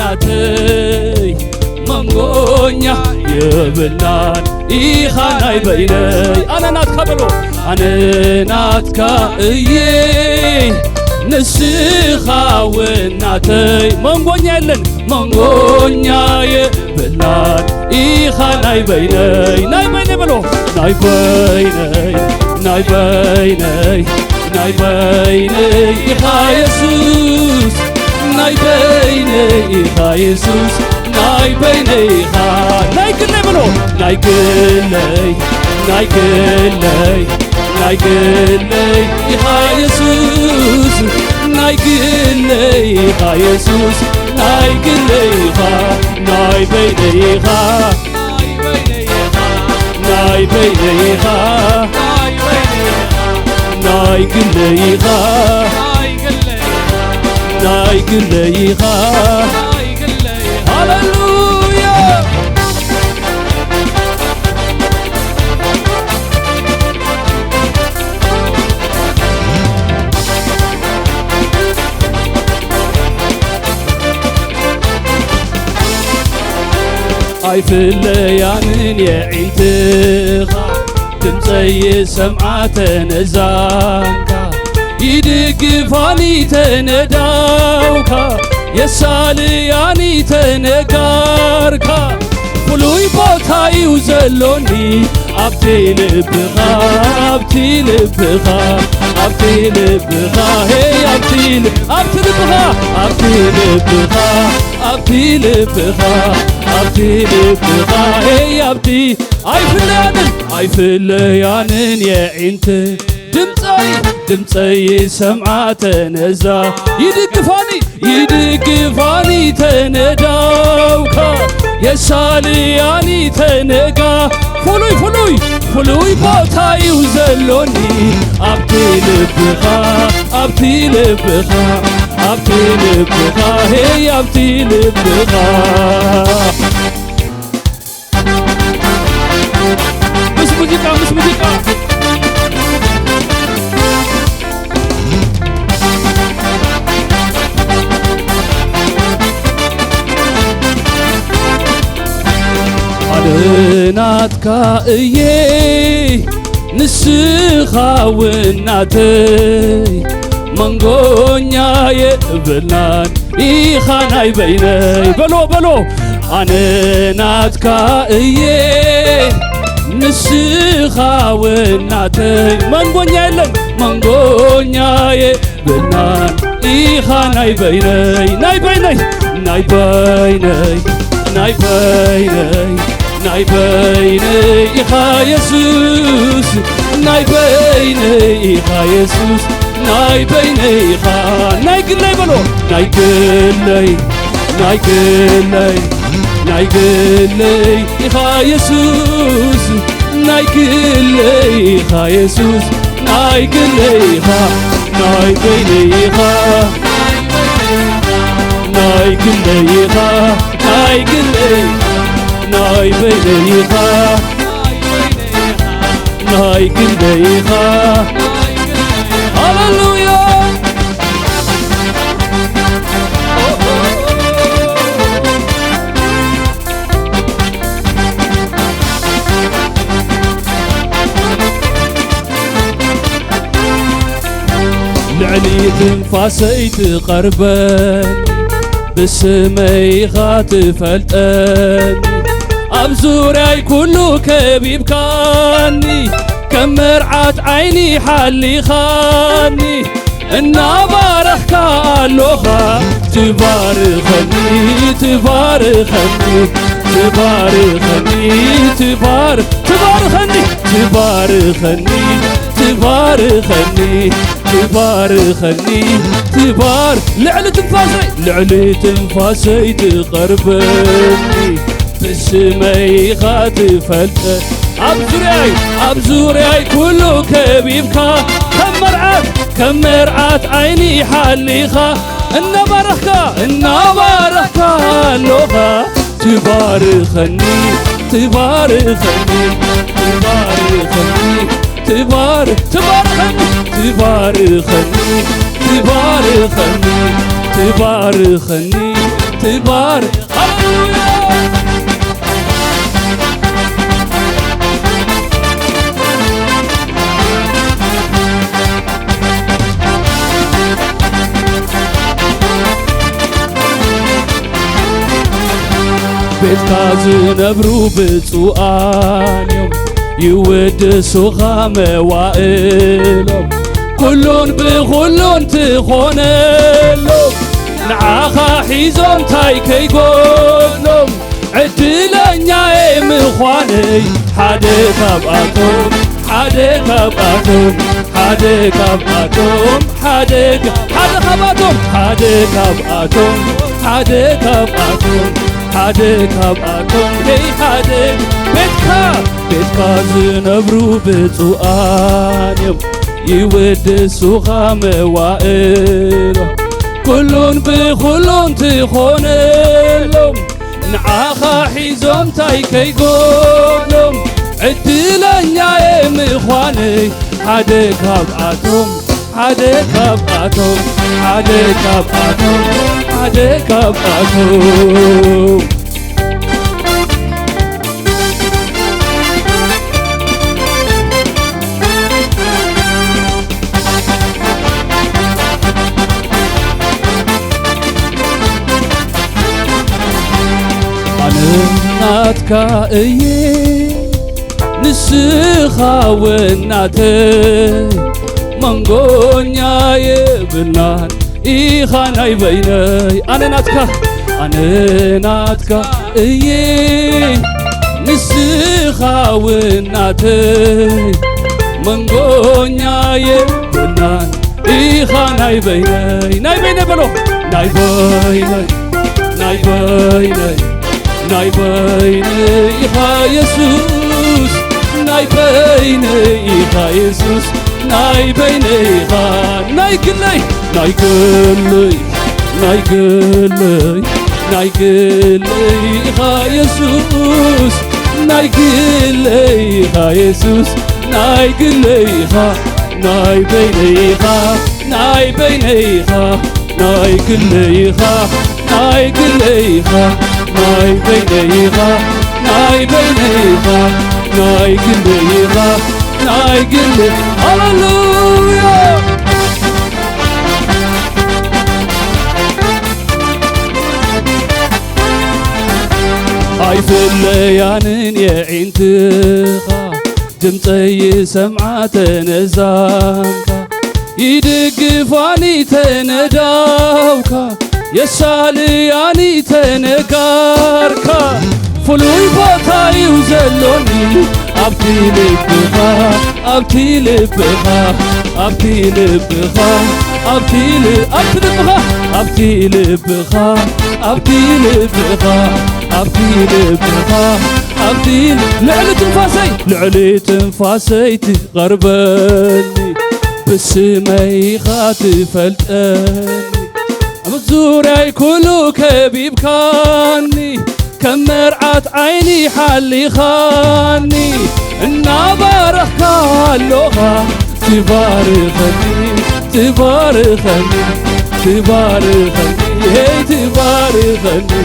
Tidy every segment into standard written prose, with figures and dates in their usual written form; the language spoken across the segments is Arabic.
نسخاوناتي منغونيا يبلان إخاناي بيني أنا ناتكا بلو أنا ناتكا نسخاوناتي منغونيا يلن منغونيا يبلان إخاناي بيني ناي بيني بلو ناي بيني ناي بيني ناي بيني إخا يسوس ناي بيني إخا يسوس ناي بيني إخا ناي قلي بلو ناي قلي ناي قلي ناي قلي إخا يسوس ناي قلي إخا يسوس ناي قلي إخا ناي بيني إخا ناي بيني إخا ناي قليغا ناي قليغا هاللويا هاي في الليالين يا عينتخا تمسي سمعة نزانكا يدقفاني تنداوكا يسالياني تنقاركا فلوي بوتاي وزلوني أبتي لبغا أبتي لبغا أبتي لبغا هي أبتي لبغا أبتي لبغا أبتي لبغا أبتي لبغا هي أبتي أي في الليالين يا عينت دمتي سمعة نزا يدقفاني تنداوكا يسالياني تنقا فلوي بوتاي وزلوني أبتي لبغا أبتي لبغا أبتي لبغا هي أبتي لبغا مش موسيقى ناتكا نسخاوناتي منغونيا يبلان إخاناي بيني بلو أنا ناتكا نسخاوناتي منغونيا يلن منغونيا يبلان إخاناي بيني ناي بيني ناي بيني ناي بيني ناي بيني إخا يسوس ناي بيني إخا يسوس ناي بيني إخا ناي قلي بلو ناي قلي ناي قلي ناي قلي إخا يسوس ناي قلي إخا يسوس ناي قلي إخا ناي بيني إخا ناي قلي إخا ناي قلي ناي بينيها ناي قليها هاللويا لعلي تنفاسي تقربن بسمي غاتفلتن أبزوري كله كبيب كاني كمرعات عيني حالي خاني إنا بارك كالوخا تبارخني تبارخني تبارخني تبارخني تبارخني تبارخني تبارخني تبار لعل تنفاسي تقربني بسمي خاتفلت أبزوري كله كبيبكا كم مرعات عيني حليخا إن بارخكا لغا تبارخني تبارخني تبارخني تبارخني تبارخني تبارخني تبارخني تبارخ بيتكا زنبرو بصوآن يودسوخا موائلهم كلون بخلون تخونلهم نعاخا حيزون تاي كيقولهم عدلنيا مخواني حادي كاباتهم حادي كاباتهم حادي كاباتهم حادي كاباتهم حادي كاباتهم حادي كاباتهم حادي كاباتهم هي حادي بيتكا زنبرو بصوآن يودسوخا موائلهم كلون بخلون تخونلهم نعاخا حيزون تاي كيقولهم عدلنيا مخواني حادي كاباتهم حادي كاباتهم حادي كاباتهم حادي كاباتهم ناتكا إيه نسخا وناتي منغونيا يبنان إيخا ناي بيني أنا ناتكا إيه نسخا وناتي منغونيا يبنان إيخا ناي بيني بلو ناي بيني ناي بيني إخا يسوس ناي بيني إخا يسوس ناي بيني إخا ناي قلي إخا يسوس ناي قلي إخا يسوس ناي قلي إخا ناي بيني إخا ناي بيني إخا ناي قلي إخا ناي قلي إخا ناي بينيها ناي بينيها ناي قليها ناي قلي هاللويا هاي في الليالين يا عينتها دمتي سمعة نزامك يدقفاني تنداوكا يسالياني تنكاركا فلوي بطاي وزلوني أبتي لبخا أبتي لبخا أبتي لبخا أبتي لبخا أبتي لبخا أبتي لبخا أبتي لبخا أبتي لعلي تنفاسي تغربني بسمي خاتفلتني أبزوري كله كبيبكاني كم مرعات عيني حلي خاني إنا بارخكا اللغة تبارخني تبارخني تبارخني هي تبارخني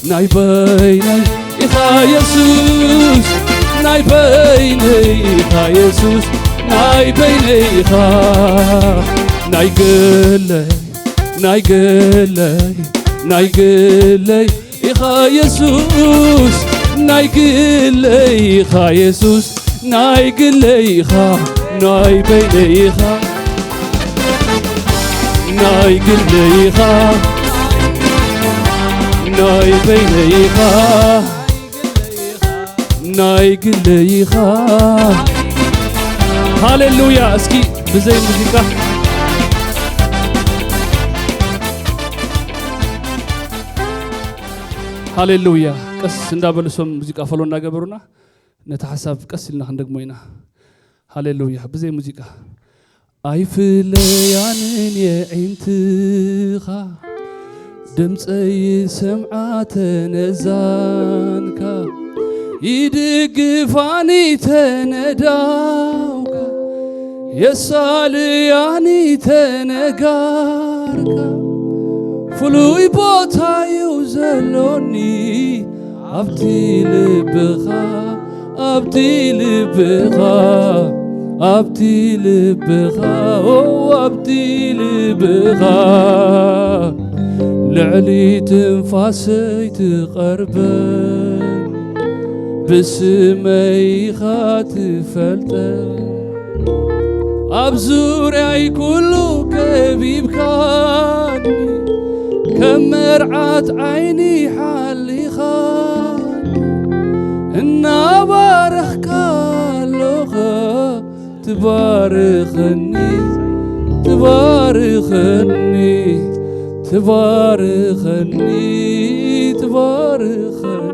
ناي بيني إخا يسوس ناي بيني إخا يسوس ناي بينيها ناي قلي إخا يسوس ناي قلي إخا يسوس ناي قلي إخا ناي بينيها ناي قلي إخا ناي بينيها ናይግለይኻ ሃሌሉያ እስኪ ብዘይ ሙዚቃ ሃሌሉያ ቀስ እንዳበለሶም ሙዚቃ ፈሎ እናገበሩና ነታ ሐሳብ ቀስ ኢልና ክንደግሞይና ሃሌሉያ ብዘይ ሙዚቃ ኣይፍለያንን የዒንትኻ ድምፀይ ሰምዓተ ነዛንካ ይድግፋኒ ተነዳውካ የሳልያኒ ተነጋርካ ፍሉይ ቦታዩ ዘሎኒ ኣብቲ ልብኻ ኣብቲ ልብኻ ኣብቲ ልብኻ ኣብቲ ልብኻ ልዕሊ ትንፋሰይ ትቐርበን ብስመይኻ ትፈልጠን ኣብ ዙርያይ ኩሉ ከቢብካኒ ከም መርዓት ዓይኒ ሓሊኻኒ እናባረኽካ ኣለኻ ትባርኸኒ ትባርኸኒ ትባርኸኒ ትባርኸኒ